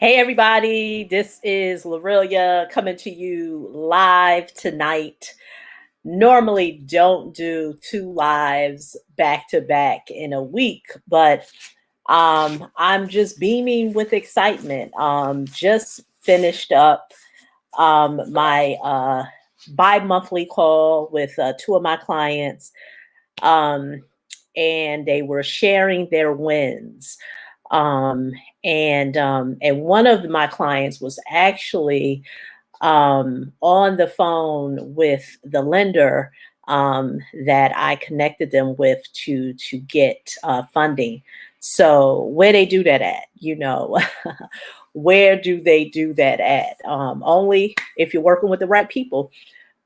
Hey everybody, this is Lorelia coming to you live tonight. Normally don't do two lives back to back in a week, but I'm just beaming with excitement. Just finished up my bi-monthly call with two of my clients, um, and they were sharing their wins. Um, and one of my clients was actually on the phone with the lender that I connected them with to get funding. So where they do that at, where do they do that at? Only if you're working with the right people.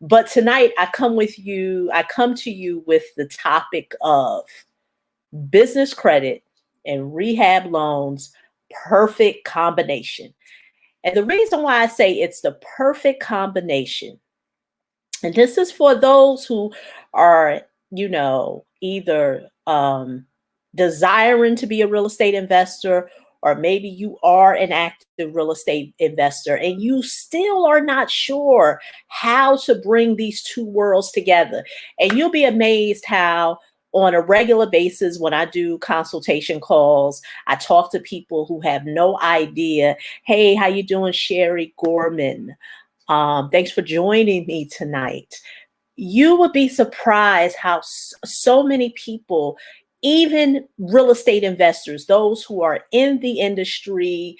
But tonight I come to you with the topic of business credit and rehab loans, perfect combination. And the reason why I say it's the perfect combination, and this is for those who are, either desiring to be a real estate investor, or maybe you are an active real estate investor and you still are not sure how to bring these two worlds together. And you'll be amazed how on a regular basis, when I do consultation calls, I talk to people who have no idea. Hey, how you doing, Sherry Gorman? Thanks for joining me tonight. You would be surprised how so many people, even real estate investors, those who are in the industry,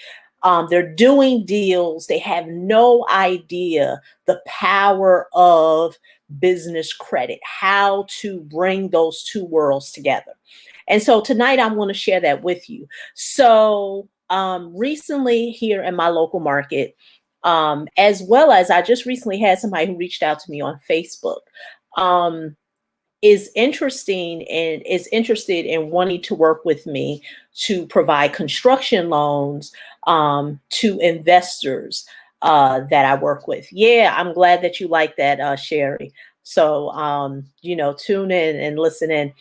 they're doing deals, they have no idea the power of business credit, how to bring those two worlds together. And so tonight I'm going to share that with you. So recently here in my local market, as well as I just recently had somebody who reached out to me on Facebook, um, is interested in wanting to work with me to provide construction loans to investors that I work with. Yeah, I'm glad that you like that, Sherry. So, tune in and listen in,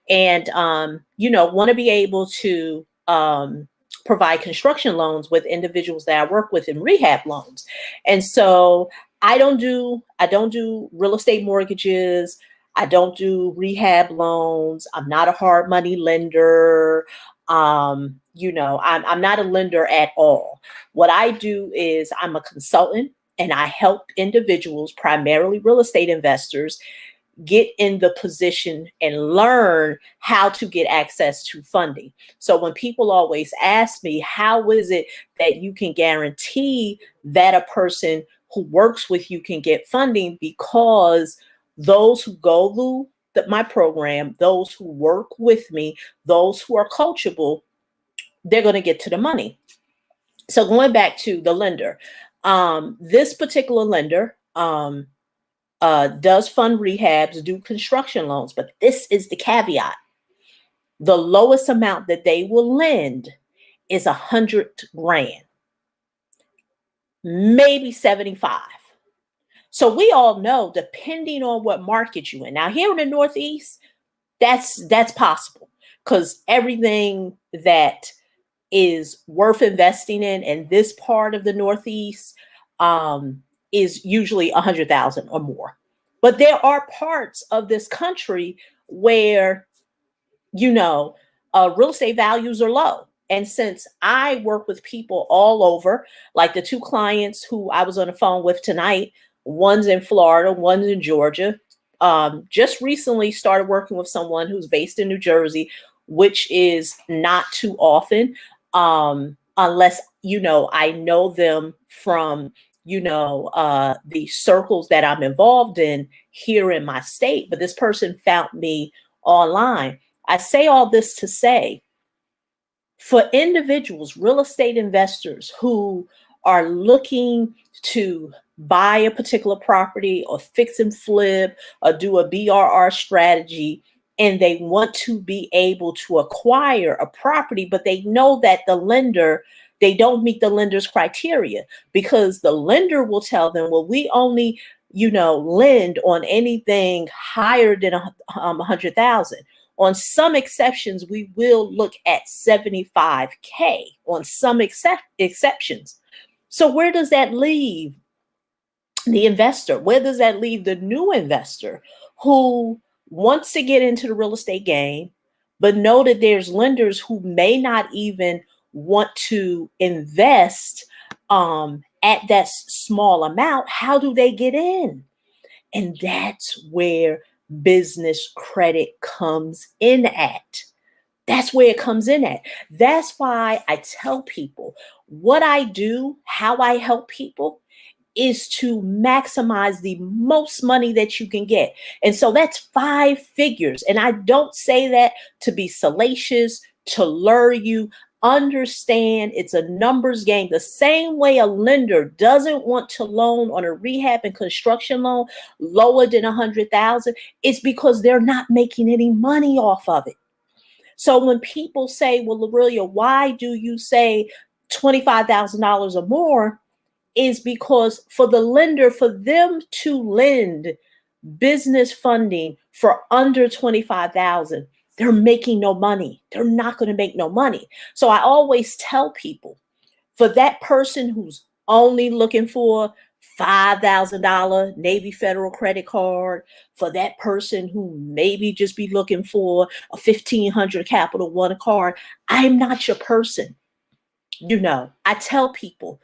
and want to be able to provide construction loans with individuals that I work with in rehab loans. And so I don't do real estate mortgages. I don't do rehab loans. I'm not a hard money lender. I'm not a lender at all. What I do is I'm a consultant and I help individuals, primarily real estate investors, get in the position and learn how to get access to funding. So when people always ask me, how is it that you can guarantee that a person who works with you can get funding? Because those who go through my program, those who work with me, those who are coachable, they're going to get to the money. So going back to the lender, this particular lender, does fund rehabs, do construction loans, but this is the caveat. The lowest amount that they will lend is 100 grand, maybe 75. So we all know, depending on what market you're in. Now here in the Northeast, that's possible because everything that is worth investing in this part of the Northeast is usually 100,000 or more. But there are parts of this country where, real estate values are low. And since I work with people all over, like the two clients who I was on the phone with tonight, one's in Florida, one's in Georgia. Just recently started working with someone who's based in New Jersey, which is not too often, unless, I know them from, the circles that I'm involved in here in my state. But this person found me online. I say all this to say, for individuals, real estate investors who are looking to buy a particular property or fix and flip or do a BRR strategy, and they want to be able to acquire a property, but they know that they don't meet the lender's criteria, because the lender will tell them, well, we only, lend on anything higher than 100,000. On some exceptions, we will look at 75K on some exceptions. So where does that leave the investor? Where does that leave the new investor who wants to get into the real estate game, but know that there's lenders who may not even want to invest at that small amount? How do they get in? And that's where business credit comes in at. That's where it comes in at. That's why I tell people what I do, how I help people is to maximize the most money that you can get. And so that's 5 figures. And I don't say that to be salacious, to lure you. Understand it's a numbers game. The same way a lender doesn't want to loan on a rehab and construction loan lower than 100,000, it's because they're not making any money off of it. So when people say, well, Lorelia, why do you say $25,000 or more? Is because for the lender, for them to lend business funding for under 25,000, they're making no money. They're not going to make no money. So I always tell people, for that person who's only looking for $5,000 Navy Federal credit card, for that person who maybe just be looking for a 1,500 Capital One card, I'm not your person. I tell people,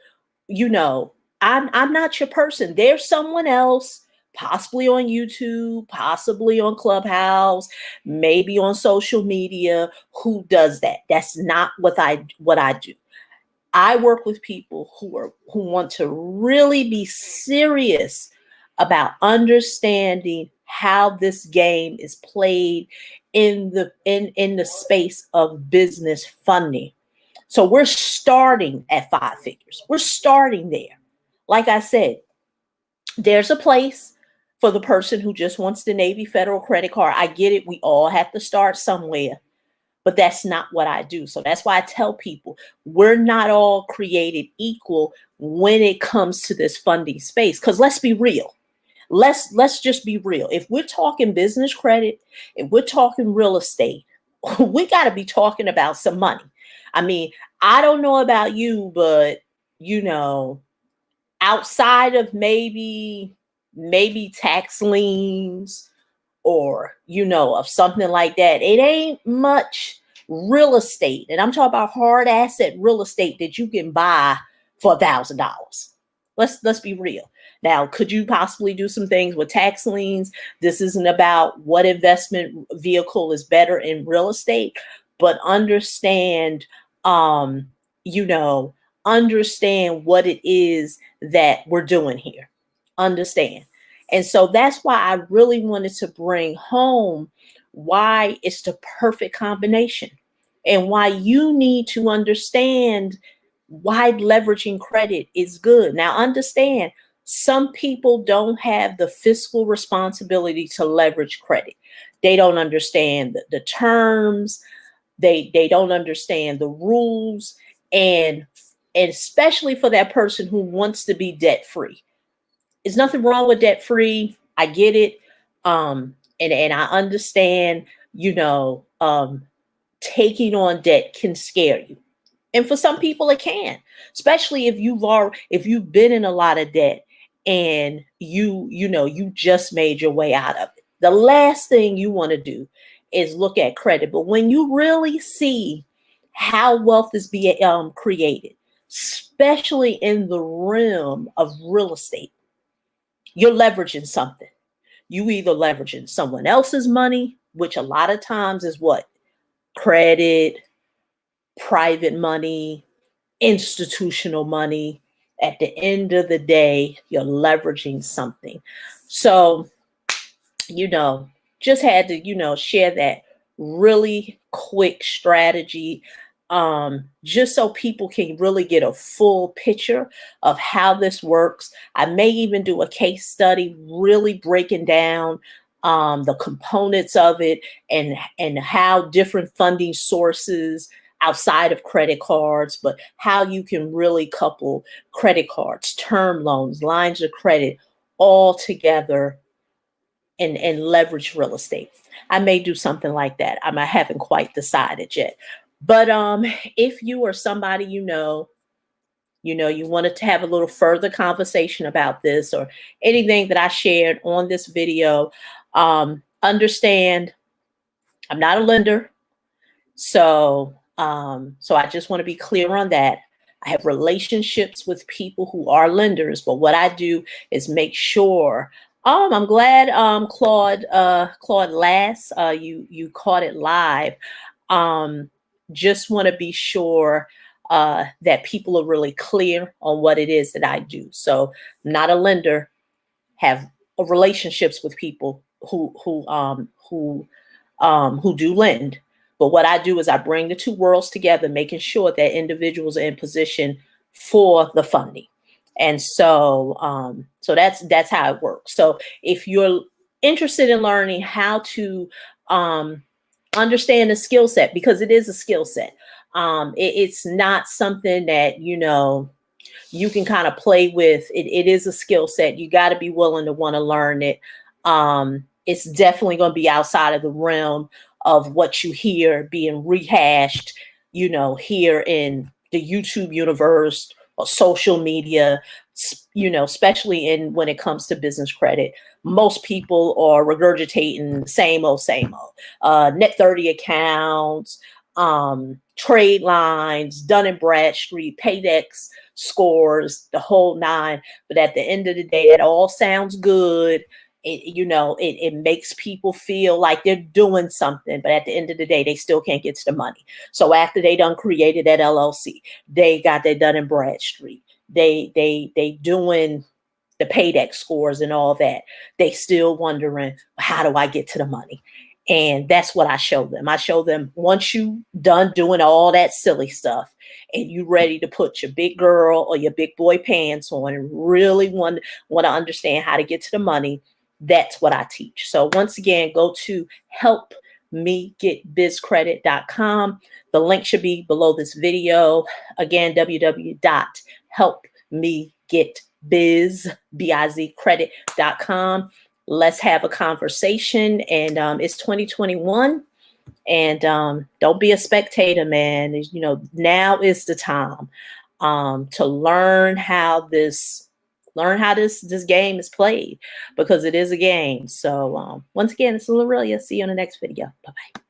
I'm not your person. There's someone else, possibly on YouTube, possibly on Clubhouse, maybe on social media, who does that. That's not what I do. I work with people who want to really be serious about understanding how this game is played in the space of business funding. So we're starting at 5 figures. We're starting there. Like I said, there's a place for the person who just wants the Navy Federal credit card. I get it. We all have to start somewhere, but that's not what I do. So that's why I tell people we're not all created equal when it comes to this funding space. Because let's be real. Let's just be real. If we're talking business credit, if we're talking real estate, we got to be talking about some money. I mean, I don't know about you, but outside of maybe tax liens or of something like that, it ain't much real estate. And I'm talking about hard asset real estate that you can buy for $1,000. Let's be real. Now, could you possibly do some things with tax liens? This isn't about what investment vehicle is better in real estate, but understand, understand what it is that we're doing here. Understand. And so that's why I really wanted to bring home why it's the perfect combination and why you need to understand why leveraging credit is good. Now, understand, some people don't have the fiscal responsibility to leverage credit. They don't understand the terms. They don't understand the rules. And especially for that person who wants to be debt free. There's nothing wrong with debt free. I get it. And I understand, taking on debt can scare you. And for some people it can, especially if you've been in a lot of debt and you just made your way out of it. The last thing you want to do is look at credit. But when you really see how wealth is being created, especially in the realm of real estate, you're leveraging something. You either leveraging someone else's money, which a lot of times is what? Credit, private money, institutional money. At the end of the day, you're leveraging something. So, just had to, share that really quick strategy, just so people can really get a full picture of how this works. I may even do a case study, really breaking down the components of it and how different funding sources outside of credit cards, but how you can really couple credit cards, term loans, lines of credit all together and leverage real estate. I may do something like that. I haven't quite decided yet. But if you or somebody you wanted to have a little further conversation about this or anything that I shared on this video, understand I'm not a lender. So I just want to be clear on that. I have relationships with people who are lenders, but what I do is make sure. I'm glad Claude Lass, you caught it live. Just want to be sure that people are really clear on what it is that I do. So I'm not a lender, have relationships with people who do lend. But what I do is I bring the two worlds together, making sure that individuals are in position for the funding. And so that's how it works. So if you're interested in learning how to understand the skill set, because it is a skill set, it's not something that you can kind of play with. It is a skill set. You got to be willing to want to learn it. It's definitely going to be outside of the realm of what you hear being rehashed, here in the YouTube universe or social media, especially when it comes to business credit. Most people are regurgitating same old, net 30 accounts, trade lines, Dun and Bradstreet, Paydex scores, the whole nine. But at the end of the day, it all sounds good. It makes people feel like they're doing something, but at the end of the day, they still can't get to the money. So after they done created that LLC, they got their Dun and Bradstreet. They doing the Paydex scores and all that. They still wondering, how do I get to the money? And that's what I show them. I show them, once you done doing all that silly stuff and you ready to put your big girl or your big boy pants on and really want to understand how to get to the money, that's what I teach. So once again, go to helpmegetbizcredit.com. The link should be below this video. Again, www.helpmegetbizcredit.com. Let's have a conversation. And it's 2021. And don't be a spectator, man. Now is the time to learn how this game is played, because it is a game. So once again, it's Aurelia. See you on the next video. Bye-bye.